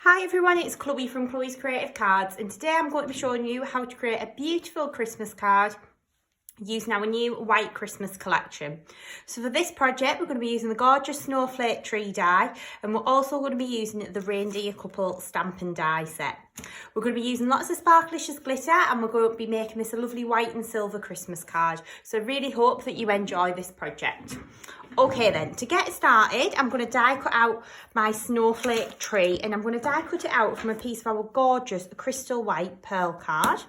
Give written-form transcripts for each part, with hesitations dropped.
Hi everyone, it's Chloe from Chloe's Creative Cards, and today I'm going to be showing you how to create a beautiful Christmas card using our new white Christmas collection. So for this project we're going to be using the gorgeous Snowflake tree die, and we're also going to be using the Reindeer couple stamp and die set. We're going to be using lots of sparklicious glitter, and we're going to be making this a lovely white and silver Christmas card. So I really hope that you enjoy this project. Okay then, to get started, I'm going to die cut out my snowflake tree, and I'm going to die cut it out from a piece of our gorgeous crystal white pearl card.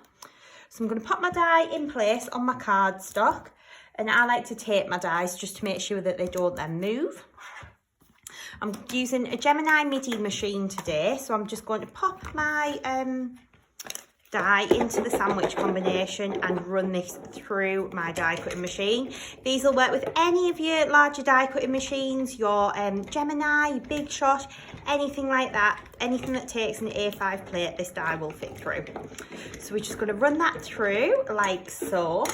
So I'm going to pop my die in place on my cardstock, and I like to tape my dies just to make sure that they don't then move. I'm using a Gemini MIDI machine today, so I'm just going to pop my die into the sandwich combination and run this through my die cutting machine. These will work with any of your larger die cutting machines, your Gemini, Big Shot, anything like that. Anything that takes an A5 plate, this die will fit through. So we're just going to run that through like so,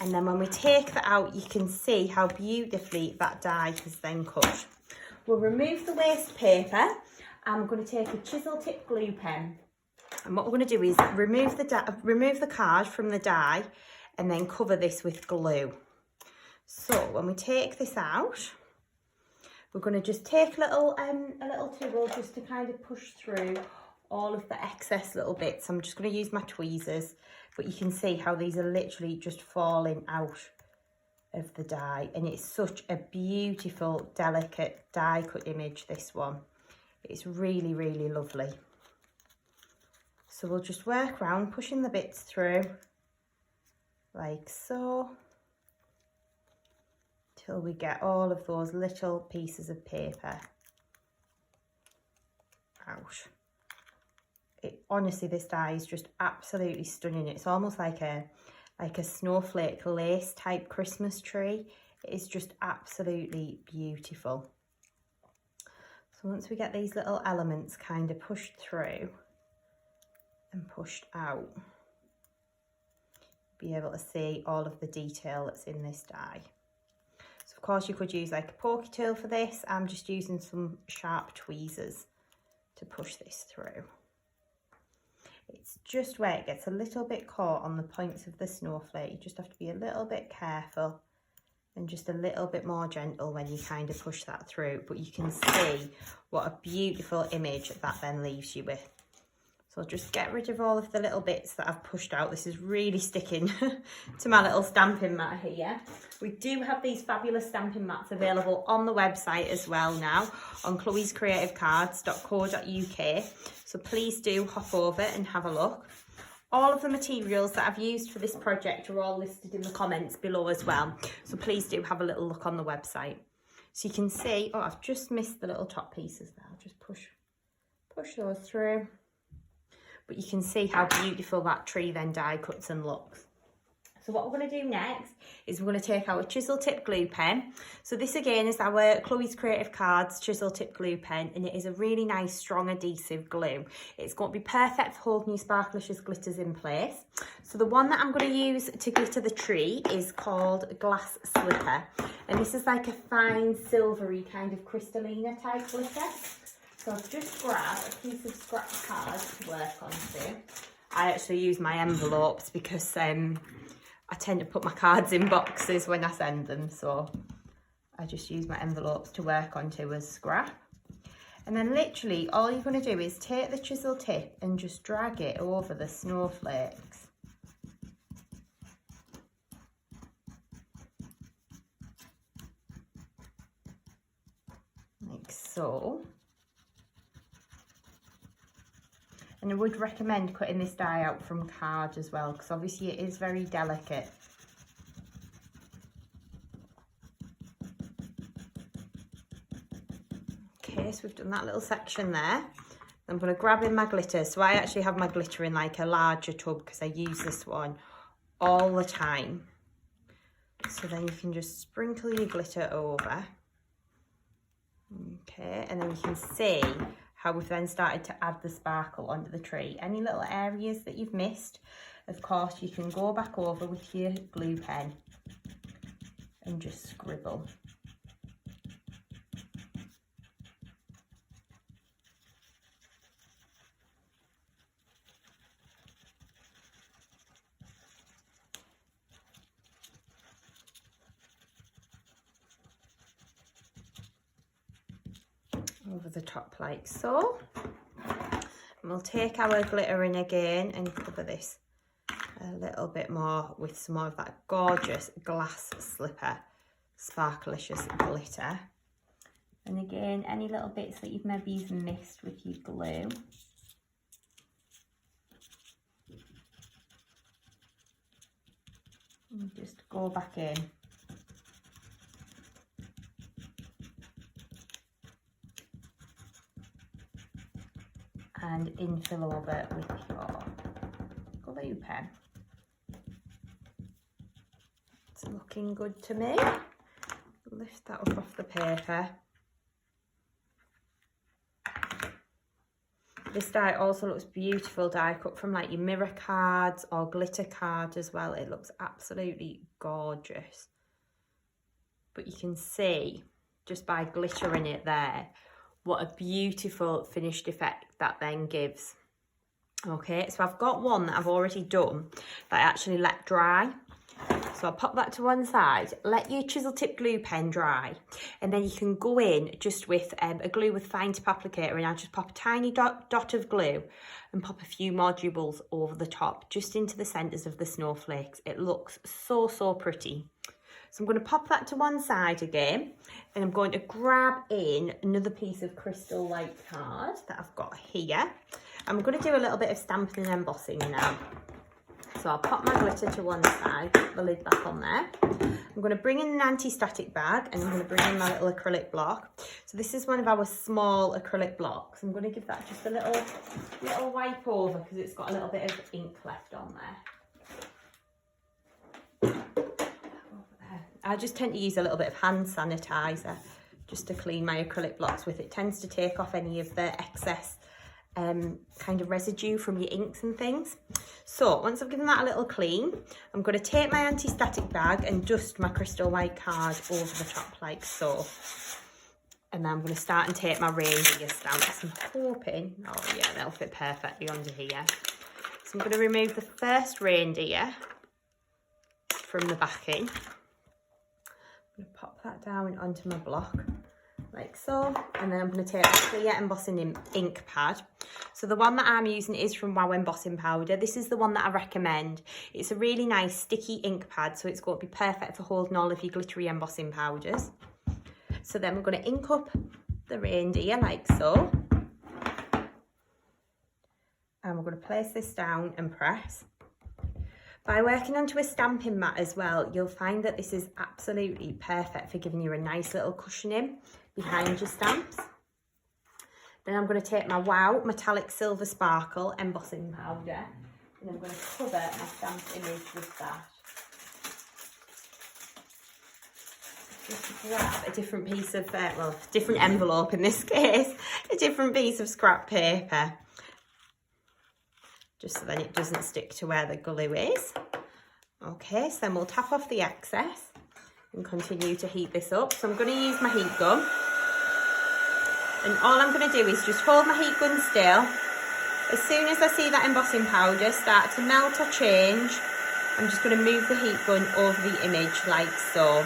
and then when we take that out, you can see how beautifully that die has then cut. We'll remove the waste paper. I'm going to take a chisel tip glue pen. And what we're going to do is remove the card from the die and then cover this with glue. So when we take this out, we're going to just take a little tool just to kind of push through all of the excess little bits. I'm just going to use my tweezers, but you can see how these are literally just falling out of the die, and it's such a beautiful, delicate die cut image, this one. It's really, really lovely. So we'll just work around pushing the bits through like so till we get all of those little pieces of paper out. Honestly, this die is just absolutely stunning. It's almost like a snowflake lace type Christmas tree. It is just absolutely beautiful. So once we get these little elements kind of pushed through and pushed out, be able to see all of the detail that's in this die. So of course you could use like a pokey tool for this. I'm just using some sharp tweezers to push this through. It's just where it gets a little bit caught on the points of the snowflake. You just have to be a little bit careful and just a little bit more gentle when you kind of push that through. But you can see what a beautiful image that then leaves you with. So I'll just get rid of all of the little bits that I've pushed out. This is really sticking to my little stamping mat here. We do have these fabulous stamping mats available on the website as well now, on chloescreativecards.co.uk. So please do hop over and have a look. All of the materials that I've used for this project are all listed in the comments below as well. So please do have a little look on the website. So you can see, oh, I've just missed the little top pieces there. I'll just push those through. But you can see how beautiful that tree then die cuts and looks. So what we're going to do next is we're going to take our chisel tip glue pen. So this again is our Chloe's Creative Cards chisel tip glue pen, and it is a really nice strong adhesive glue. It's going to be perfect for holding your sparklicious glitters in place. So the one that I'm going to use to glitter the tree is called Glass Slipper, and this is like a fine silvery kind of crystallina type glitter. So I've just grabbed a piece of scrap card to work onto. I actually use my envelopes because I tend to put my cards in boxes when I send them. So I just use my envelopes to work onto as scrap. And then literally all you're going to do is take the chisel tip and just drag it over the snowflakes. Like so. And I would recommend cutting this die out from card as well, because obviously it is very delicate. Okay, so we've done that little section there. I'm going to grab in my glitter. So I actually have my glitter in like a larger tub because I use this one all the time. So then you can just sprinkle your glitter over. Okay, and then you can see how we've then started to add the sparkle onto the tree. Any little areas that you've missed, of course, you can go back over with your glue pen and just scribble. . over the top like so. And we'll take our glitter in again and cover this a little bit more with some more of that gorgeous glass slipper sparklicious glitter. And again, any little bits that you've maybe even missed with your glue, and just go back in. And infill over with your glue pen. It's looking good to me. Lift that up off the paper. This die also looks beautiful die cut from like your mirror cards or glitter cards as well. It looks absolutely gorgeous. But you can see just by glittering it there what a beautiful finished effect that then gives. Okay, so I've got one that I've already done that I actually let dry. So I'll pop that to one side, let your chisel tip glue pen dry, and then you can go in just with a glue with fine tip applicator, and I'll just pop a tiny dot of glue and pop a few modules over the top, just into the centres of the snowflakes. It looks so, so pretty. So I'm going to pop that to one side again, and I'm going to grab in another piece of crystal white card that I've got here. I'm going to do a little bit of stamping and embossing now. So I'll pop my glitter to one side, put the lid back on there. I'm going to bring in an anti-static bag, and I'm going to bring in my little acrylic block. So this is one of our small acrylic blocks. I'm going to give that just a little wipe over because it's got a little bit of ink left on there. I just tend to use a little bit of hand sanitizer just to clean my acrylic blocks with. It tends to take off any of the excess kind of residue from your inks and things. So once I've given that a little clean, I'm going to take my anti-static bag and dust my crystal white card over the top like so. And then I'm going to start and take my reindeer stamps. I'm hoping, oh yeah, they'll fit perfectly under here. So I'm going to remove the first reindeer from the backing. I'm going to pop that down onto my block like so, and then I'm going to take a clear embossing ink pad. So the one that I'm using is from Wow Embossing Powder. This is the one that I recommend. It's a really nice sticky ink pad, so it's going to be perfect for holding all of your glittery embossing powders. So then we're going to ink up the reindeer like so, and we're going to place this down and press. By working onto a stamping mat as well, you'll find that this is absolutely perfect for giving you a nice little cushioning behind your stamps. Then I'm going to take my Wow Metallic Silver Sparkle embossing powder, and I'm going to cover my stamped image with that. Just grab a different piece of, well, different envelope in this case, a different piece of scrap paper, just so then it doesn't stick to where the glue is. Okay, so then we'll tap off the excess and continue to heat this up. So I'm going to use my heat gun, and all I'm going to do is just hold my heat gun still. As soon as I see that embossing powder start to melt or change, I'm just going to move the heat gun over the image like so.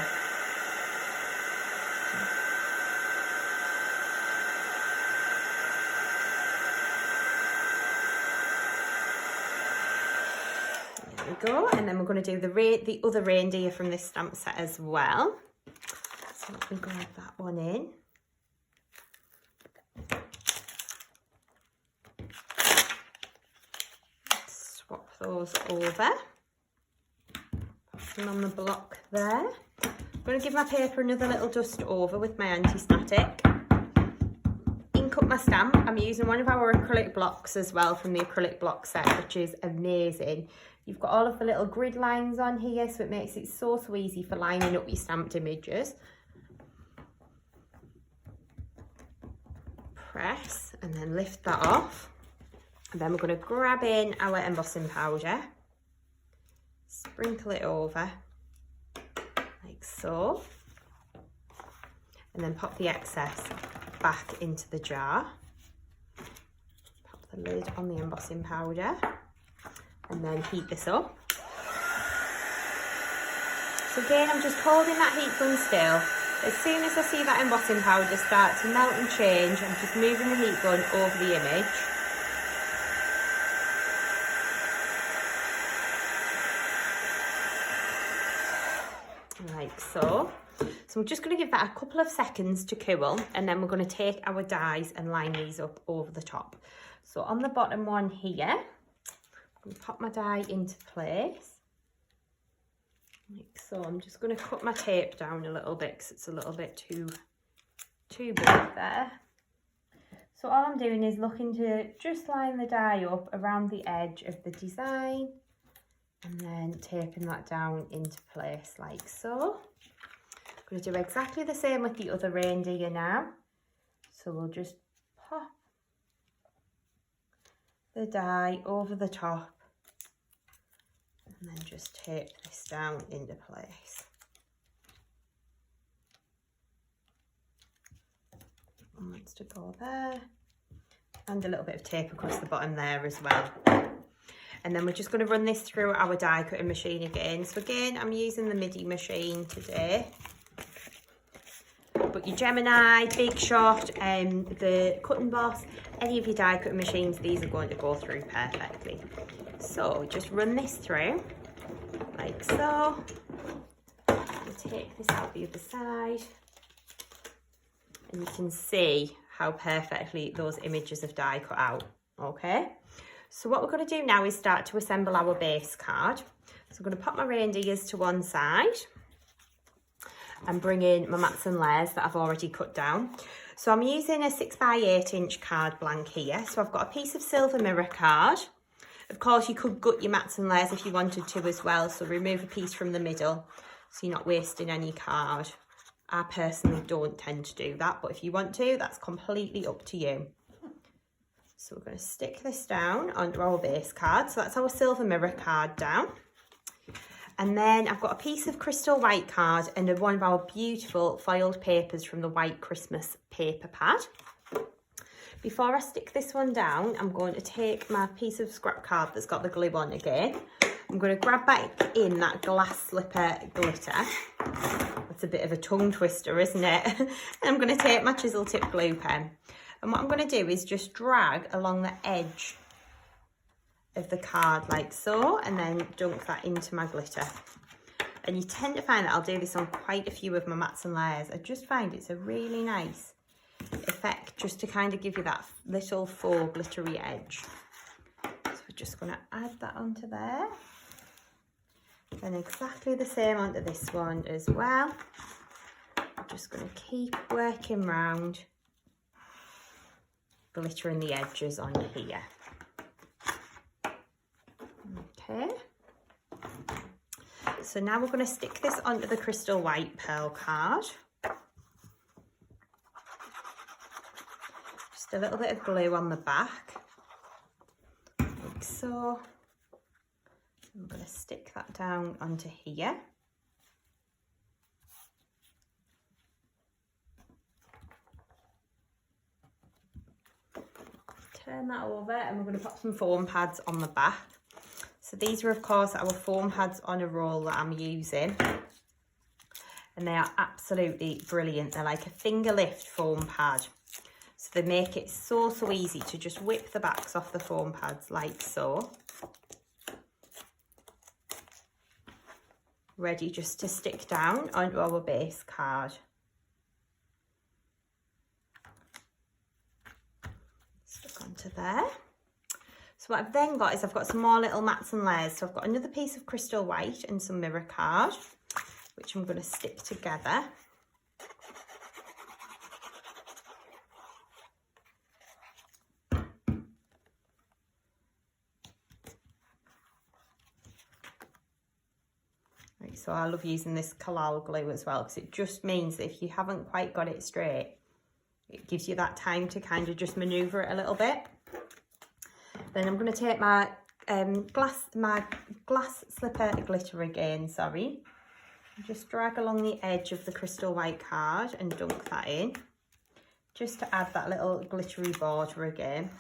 Go, and then we're going to do the other reindeer from this stamp set as well. So let me grab that one in. Swap those over. Put them on the block there. I'm going to give my paper another little dust over with my anti-static. Ink up my stamp. I'm using one of our acrylic blocks as well from the acrylic block set, which is amazing. You've got all of the little grid lines on here, so it makes it so easy for lining up your stamped images. Press and then lift that off. And then we're going to grab in our embossing powder, sprinkle it over like so, and then pop the excess back into the jar. Pop the lid on the embossing powder, and then heat this up. So again, I'm just holding that heat gun still, As soon as I see that embossing powder start to melt and change, I'm just moving the heat gun over the image. Like so. So I'm just going to give that a couple of seconds to cool, and then we're going to take our dies and line these up over the top. So on the bottom one here, I'm going to pop my die into place. Like so. I'm just going to cut my tape down a little bit because it's a little bit too big there. So all I'm doing is looking to just line the die up around the edge of the design and then taping that down into place like so. I'm going to do exactly the same with the other reindeer now. So we'll just pop the die over the top and then just tape this down into place. One wants to go there, and a little bit of tape across the bottom there as well. And then we're just going to run this through our die cutting machine again. So again, I'm using the MIDI machine today. But your Gemini, Big Shot, the Cut and Boss, any of your die cutting machines, these are going to go through perfectly. So just run this through like so. We'll take this out the other side. And you can see how perfectly those images of die cut out, okay? So what we're going to do now is start to assemble our base card. So I'm going to pop my reindeers to one side and bring in my mats and layers that I've already cut down. So I'm using a 6x8 inch card blank here. So I've got a piece of silver mirror card. Of course, you could gut your mats and layers if you wanted to as well. So remove a piece from the middle so you're not wasting any card. I personally don't tend to do that, but if you want to, that's completely up to you. So we're going to stick this down onto our base card. So that's our silver mirror card down. And then I've got a piece of crystal white card and one of our beautiful foiled papers from the White Christmas paper pad. Before I stick this one down, I'm going to take my piece of scrap card that's got the glue on again. I'm going to grab back in that glass slipper glitter. It's a bit of a tongue twister, isn't it? And I'm going to take my chisel tip glue pen. And what I'm going to do is just drag along the edge of the card like so, and then dunk that into my glitter. And you tend to find that I'll do this on quite a few of my mats and layers. I just find it's a really nice effect just to kind of give you that little faux glittery edge. So we're just going to add that onto there. Then exactly the same onto this one as well. I'm just going to keep working round, glittering the edges on here. Okay. So now we're going to stick this onto the crystal white pearl card. Just a little bit of glue on the back, like so. I'm going to stick that down onto here. Turn that over and we're going to pop some foam pads on the back. So these are of course our foam pads on a roll that I'm using. And they are absolutely brilliant. They're like a finger lift foam pad. So they make it so easy to just whip the backs off the foam pads like so. Ready just to stick down onto our base card. Stuck onto there. So what I've then got is I've got some more little mats and layers. So I've got another piece of crystal white and some mirror card, which I'm going to stick together. So I love using this collal glue as well because it just means that if you haven't quite got it straight, it gives you that time to kind of just manoeuvre it a little bit. Then I'm going to take my glass slipper glitter again, sorry. Just drag along the edge of the crystal white card and dunk that in, just to add that little glittery border again.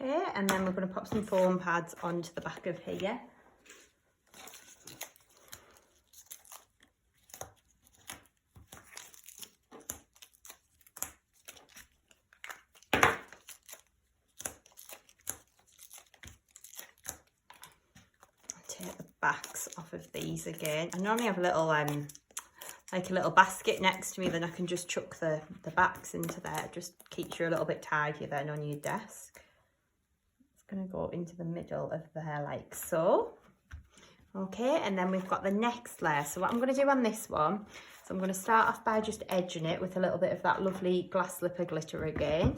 Okay, and then we're going to pop some foam pads onto the back of here. Take the backs off of these again. I normally have a little like a little basket next to me, then I can just chuck the backs into there. It just keeps you a little bit tidier then on your desk. It's going to go into the middle of there like so. Okay, and then we've got the next layer. So what I'm going to do on this one, so I'm going to start off by just edging it with a little bit of that lovely glass slipper glitter again.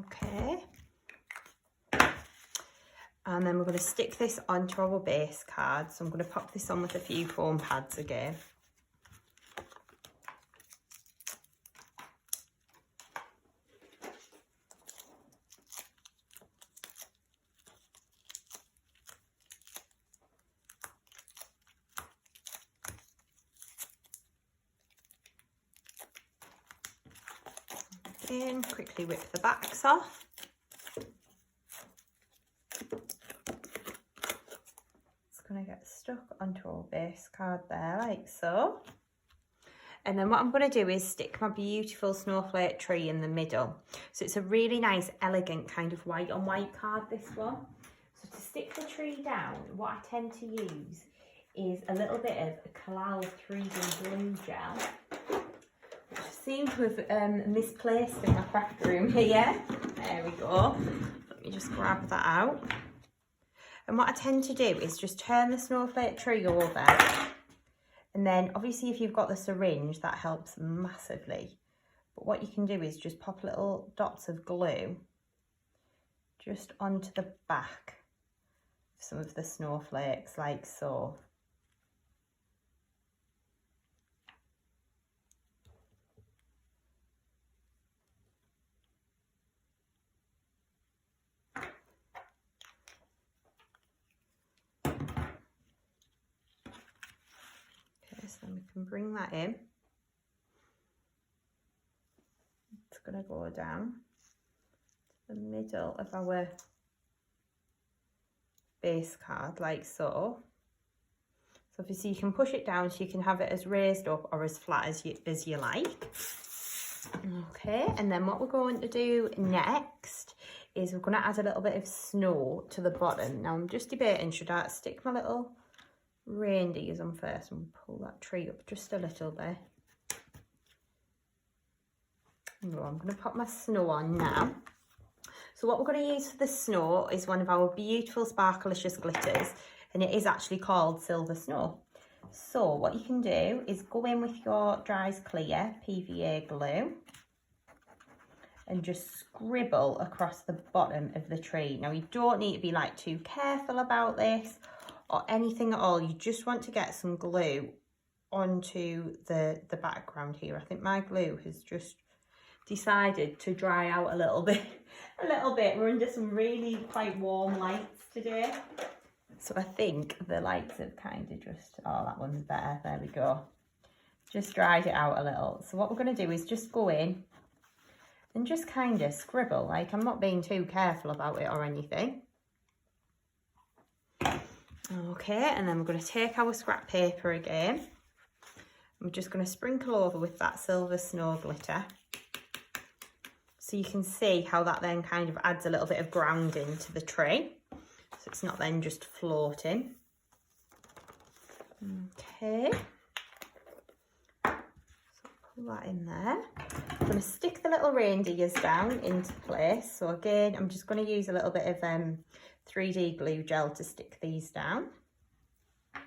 Okay, and then we're going to stick this onto our base card. So I'm going to pop this on with a few foam pads again. In, quickly whip the backs off. It's going to get stuck onto our base card there like so. And then what I'm going to do is stick my beautiful snowflake tree in the middle. So it's a really nice elegant kind of white on white card, this one. So to stick the tree down, what I tend to use is a little bit of Collal 3D glue gel. Seem to have misplaced in my craft room here. There we go. Let me just grab that out. And what I tend to do is just turn the snowflake tree over. And then obviously if you've got the syringe, that helps massively. But what you can do is just pop little dots of glue just onto the back of some of the snowflakes like so. So then we can bring that in. It's going to go down to the middle of our base card like so. So obviously you can push it down so you can have it as raised up or as flat as you like. Okay, and then what we're going to do next is we're going to add a little bit of snow to the bottom. Now I'm just debating, should I stick my little reindeers on first and pull that tree up just a little bit. No, I'm going to pop my snow on now. So what we're going to use for the snow is one of our beautiful sparklicious glitters, and it is actually called Silver Snow. So what you can do is go in with your Dries Clear PVA glue and just scribble across the bottom of the tree. Now you don't need to be like too careful about this or anything at all. You just want to get some glue onto the background here. I think my glue has just decided to dry out a little bit. We're under some really quite warm lights today. So I think the lights have kind of just, oh, that one's better. There we go. Just dried it out a little. So what we're going to do is just go in and just kind of scribble. Like, I'm not being too careful about it or anything. Okay, and then we're going to take our scrap paper again. I'm just going to sprinkle over with that Silver Snow glitter. So you can see how that then kind of adds a little bit of grounding to the tree. So it's not then just floating. Okay. So pull that in there. I'm going to stick the little reindeers down into place. So again, I'm just going to use a little bit of 3D glue gel to stick these down. A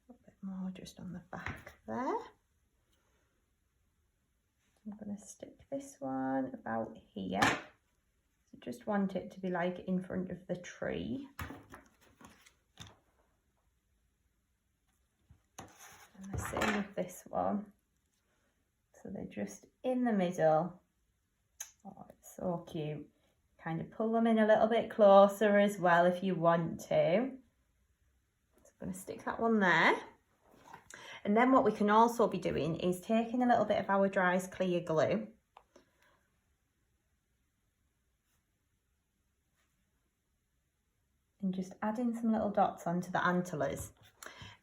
bit more just on the back there. I'm going to stick this one about here. So just want it to be like in front of the tree. this one. So they're just in the middle. Oh, it's so cute. Kind of pull them in a little bit closer as well if you want to. So I'm going to stick that one there. And then what we can also be doing is taking a little bit of our Dry's Clear glue and just adding some little dots onto the antlers.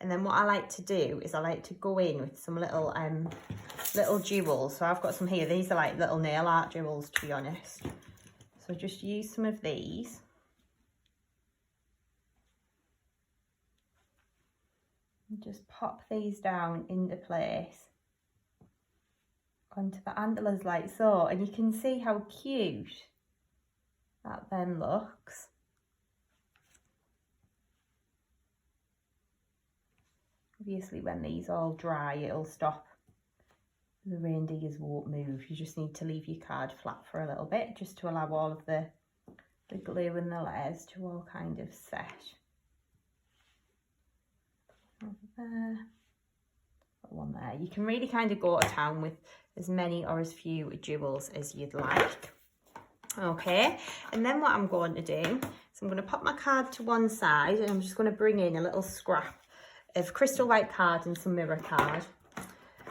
And then what I like to do is I like to go in with some little jewels. So I've got some here. These are like little nail art jewels, to be honest. So just use some of these. And just pop these down into place onto the antlers like so. And you can see how cute that then looks. Obviously, when these all dry, it'll stop. The reindeers won't move. You just need to leave your card flat for a little bit, just to allow all of the glue and the layers to all kind of set. Over there. Got one there. You can really kind of go to town with as many or as few jewels as you'd like. Okay, and then what I'm going to do is I'm going to pop my card to one side and I'm just going to bring in a little scrap of crystal white card and some mirror card.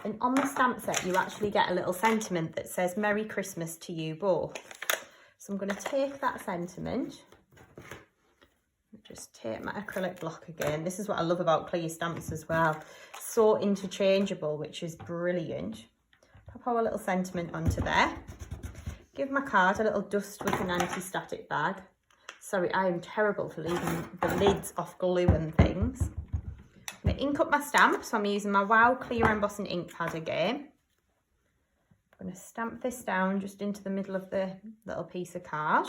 And on the stamp set you actually get a little sentiment that says Merry Christmas to you both. So I'm going to take that sentiment, just take my acrylic block again. This is what I love about clear stamps as well. So interchangeable, which is brilliant. Pop our little sentiment onto there. Give my card a little dust with an anti-static bag. Sorry, I am terrible for leaving the lids off glue and things. I'm going to ink up my stamp, so I'm using my Wow Clear Embossing ink pad again. I'm going to stamp this down just into the middle of the little piece of card.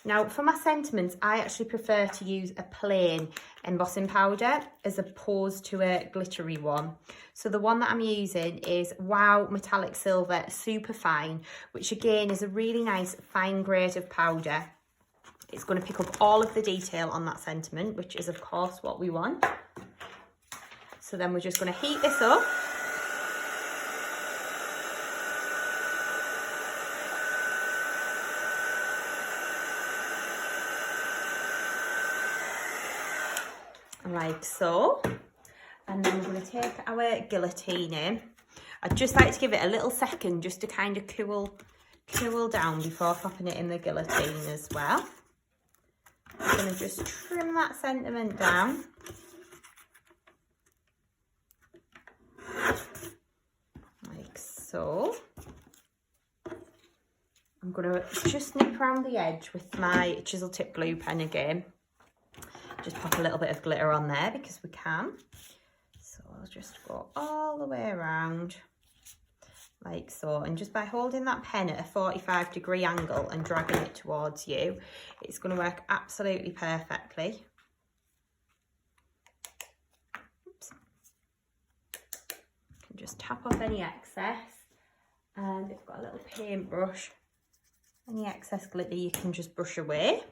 Now, for my sentiments, I actually prefer to use a plain embossing powder as opposed to a glittery one. So the one that I'm using is Wow Metallic Silver Super Fine, which again is a really nice fine grade of powder. It's going to pick up all of the detail on that sentiment, which is of course what we want. So then we're just going to heat this up. Like so. And then we're going to take our guillotine in. I'd just like to give it a little second just to kind of cool down before popping it in the guillotine as well. I'm going to just trim that sentiment down. Like so. I'm going to just nip around the edge with my chisel tip glue pen again. Just pop a little bit of glitter on there because we can. So I'll just go all the way around like so. And just by holding that pen at a 45-degree angle and dragging it towards you, it's going to work absolutely perfectly. Oops. You can just tap off any excess. And if you've got a little paintbrush, any excess glitter you can just brush away.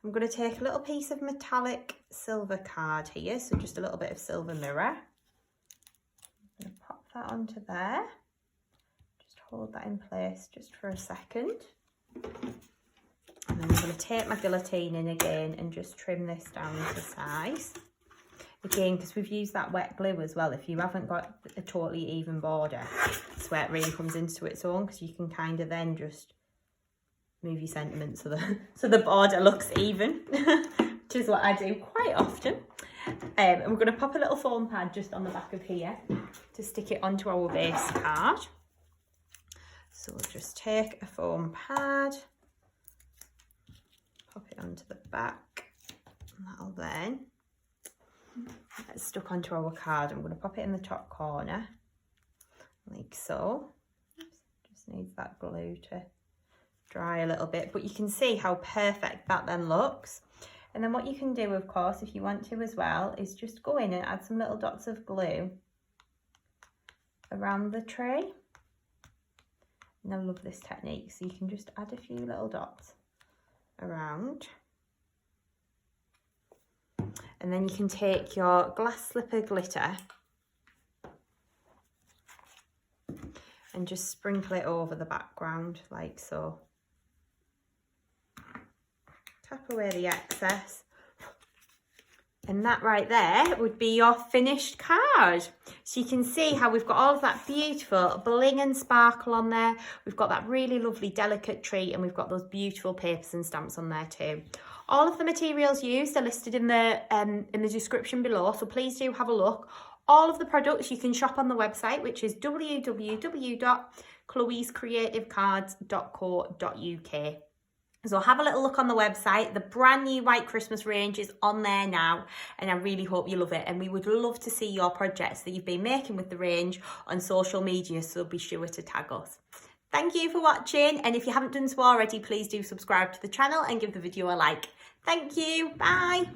I'm going to take a little piece of metallic silver card here, so just a little bit of silver mirror. I'm going to pop that onto there. Just hold that in place just for a second. And then I'm going to take my guillotine in again and just trim this down to size. Again, because we've used that wet glue as well, if you haven't got a totally even border, that's where it really comes into its own, because you can kind of then just move your sentiment so the border looks even, which is what I do quite often. And we're going to pop a little foam pad just on the back of here to stick it onto our base card. So we'll just take a foam pad, pop it onto the back, and that'll then get stuck onto our card. I'm going to pop it in the top corner like so. Just needs that glue to dry a little bit, but you can see how perfect that then looks. And then what you can do, of course, if you want to as well, is just go in and add some little dots of glue around the tray. And I love this technique, so you can just add a few little dots around. And then you can take your glass slipper glitter and just sprinkle it over the background like so. Tap away the excess. And that right there would be your finished card. So you can see how we've got all of that beautiful bling and sparkle on there. We've got that really lovely delicate tree, and we've got those beautiful papers and stamps on there too. All of the materials used are listed in the description below, so please do have a look. All of the products you can shop on the website, which is www.chloescreativecards.co.uk. So have a little look on the website. The brand new White Christmas range is on there now, and I really hope you love it. And we would love to see your projects that you've been making with the range on social media, so be sure to tag us. Thank you for watching, and if you haven't done so already, please do subscribe to the channel and give the video a like. Thank you. Bye.